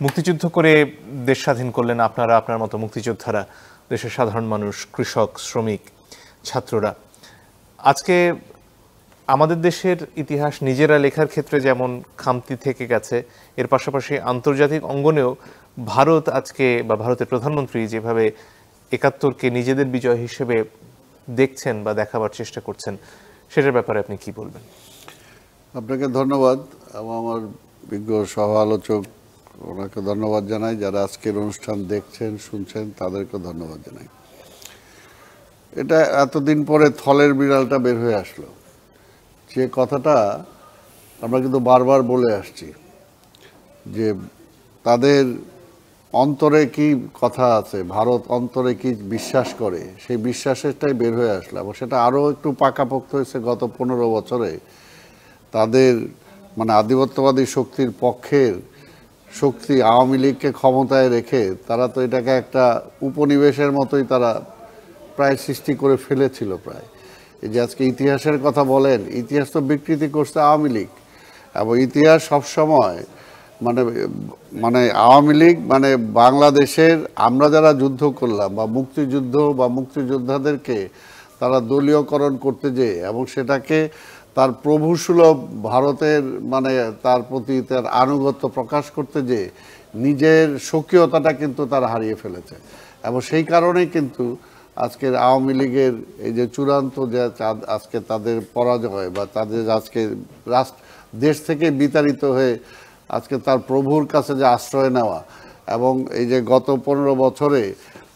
মুক্তিযুদ্ধ করে দেশ স্বাধীন করলেন আপনারা, আপনার মতো মুক্তিযোদ্ধারা, দেশের সাধারণ মানুষ, কৃষক, শ্রমিক, ছাত্ররা। আজকে আমাদের দেশের ইতিহাস নিজেরা লেখার ক্ষেত্রে যেমন খামতি থেকে গেছে, এর পাশাপাশি আন্তর্জাতিক অঙ্গনেও ভারত আজকে বা ভারতের প্রধানমন্ত্রী যেভাবে ৭১কে নিজেদের বিজয় হিসেবে দেখছেন বা দেখাবার চেষ্টা করছেন, সেটার ব্যাপারে আপনি কি বলবেন? আপনাকে ধন্যবাদ এবং আমার বিজ্ঞ সহ আলোচক ওনাকে ধন্যবাদ জানাই। যারা আজকের অনুষ্ঠান দেখছেন শুনছেন তাদেরকে ধন্যবাদ জানাই। এটা এতদিন পরে থলের বিড়ালটা বের হয়ে আসলো, যে কথাটা আমরা কিন্তু বারবার বলে আসছি যে তাদের অন্তরে কি কথা আছে, ভারত অন্তরে কি বিশ্বাস করে, সেই বিশ্বাসেরটাই বের হয়ে আসলো এবং সেটা আরও একটু পাকাপোক্ত হয়েছে গত 15 বছরে। তাদের মানে আধিপত্যবাদী শক্তির পক্ষের শক্তি আওয়ামী লীগকে ক্ষমতায় রেখে তারা তো এটাকে একটা উপনিবেশের মতোই তারা প্রায় সৃষ্টি করে ফেলেছিল। প্রায় এই যে আজকে ইতিহাসের কথা বলেন, ইতিহাস তো বিকৃতি করছে আওয়ামী লীগ এবং ইতিহাস সবসময় মানে মানে আওয়ামী লীগ মানে বাংলাদেশের আমরা যারা যুদ্ধ করলাম বা মুক্তিযুদ্ধ বা মুক্তিযোদ্ধাদেরকে তারা দলীয়করণ করতে যেয়ে এবং সেটাকে তার প্রভুসুলভ ভারতের মানে তার প্রতি তার আনুগত্য প্রকাশ করতে যেয়ে নিজের স্বকীয়তাটা কিন্তু তারা হারিয়ে ফেলেছে এবং সেই কারণেই কিন্তু আজকের আওয়ামী লীগের এই যে চূড়ান্ত যে আজকে তাদের পরাজয় বা তাদের আজকে দেশ থেকে বিতাড়িত হয়ে আজকে তার প্রভুর কাছে যে আশ্রয় নেওয়া এবং এই যে গত 15 বছরে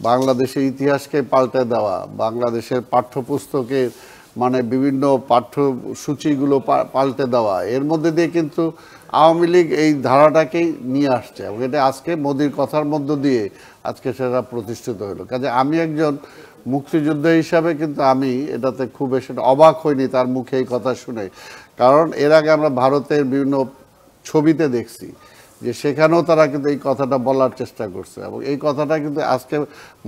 বাংলাদেশের ইতিহাসকে পাল্টে দেওয়া, বাংলাদেশের পাঠ্যপুস্তকের মানে বিভিন্ন পাঠ্যসূচিগুলো পাল্টে দেওয়া, এর মধ্যে দিয়ে কিন্তু আওয়ামী লীগ এই ধারাটাকেই নিয়ে আসছে এবং এটা আজকে মোদির কথার মধ্য দিয়ে আজকে সেটা প্রতিষ্ঠিত হলো। কাজে আমি একজন মুক্তিযোদ্ধা হিসাবে কিন্তু আমি এটাতে খুব বেশি অবাক হইনি তার মুখে এই কথা শুনে, কারণ এর আগে আমরা ভারতের বিভিন্ন ছবিতে দেখছি যে সেখানেও তারা কিন্তু এই কথাটা বলার চেষ্টা করছে এবং এই কথাটা কিন্তু আজকে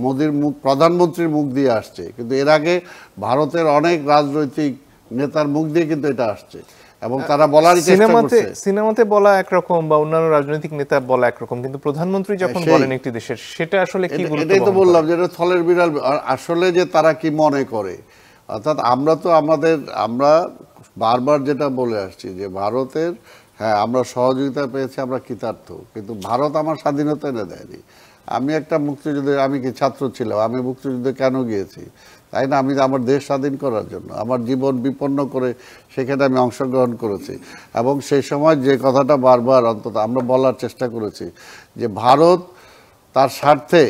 মোদির প্রধানমন্ত্রীর মুখ দিয়ে আসছে, কিন্তু এর আগে ভারতের অনেক রাজনৈতিক নেতার মুখ দিয়ে কিন্তু এটা আসছে এবং তারা বলার চেষ্টা করছে। সিনেমাতে বলা একরকম বা অন্যান্য রাজনৈতিক নেতা বলা একরকম, কিন্তু প্রধানমন্ত্রী যখন বলেন একটি দেশের, সেটা আসলে কি গুরুত্ব? এটাই তো বললাম যে এটা থলের বিড়াল। আসলে যে তারা কি মনে করে, অর্থাৎ আমরা বারবার যেটা বলে আসছি যে ভারতের হ্যাঁ আমরা সহযোগিতা পেয়েছি, আমরা কৃতার্থ, কিন্তু ভারত আমার স্বাধীনতা এনে দেয়নি। আমি একটা মুক্তিযুদ্ধে, আমি কি ছাত্র ছিলাম, আমি মুক্তিযুদ্ধে কেন গিয়েছি, তাই না? আমি আমার দেশ স্বাধীন করার জন্য আমার জীবন বিপন্ন করে সেখানে আমি অংশগ্রহণ করেছি এবং সেই সময় যে কথাটা বারবার অন্তত আমরা বলার চেষ্টা করেছি যে ভারত তার স্বার্থে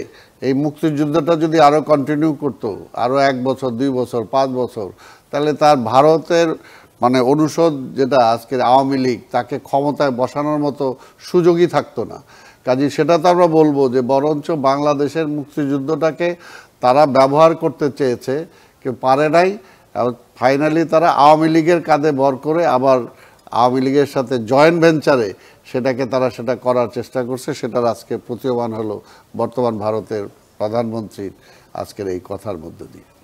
এই মুক্তিযুদ্ধটা যদি আরও কন্টিনিউ করতো, আরও 1 বছর 2 বছর 5 বছর, তাহলে তার ভারতের মানে অনুষদ যেটা আজকের আওয়ামী লীগ তাকে ক্ষমতায় বসানোর মতো সুযোগই থাকতো না। কাজে সেটা তো আমরা বলবো যে বরঞ্চ বাংলাদেশের মুক্তিযুদ্ধটাকে তারা ব্যবহার করতে চেয়েছে, কেউ পারে নাই এবং ফাইনালি তারা আওয়ামী লীগের কাঁধে ভর করে আবার আওয়ামী লীগের সাথে জয়েন্ট ভেঞ্চারে সেটা করার চেষ্টা করছে। সেটার আজকে প্রতীয়মান হলো বর্তমান ভারতের প্রধানমন্ত্রীর আজকের এই কথার মধ্য দিয়ে।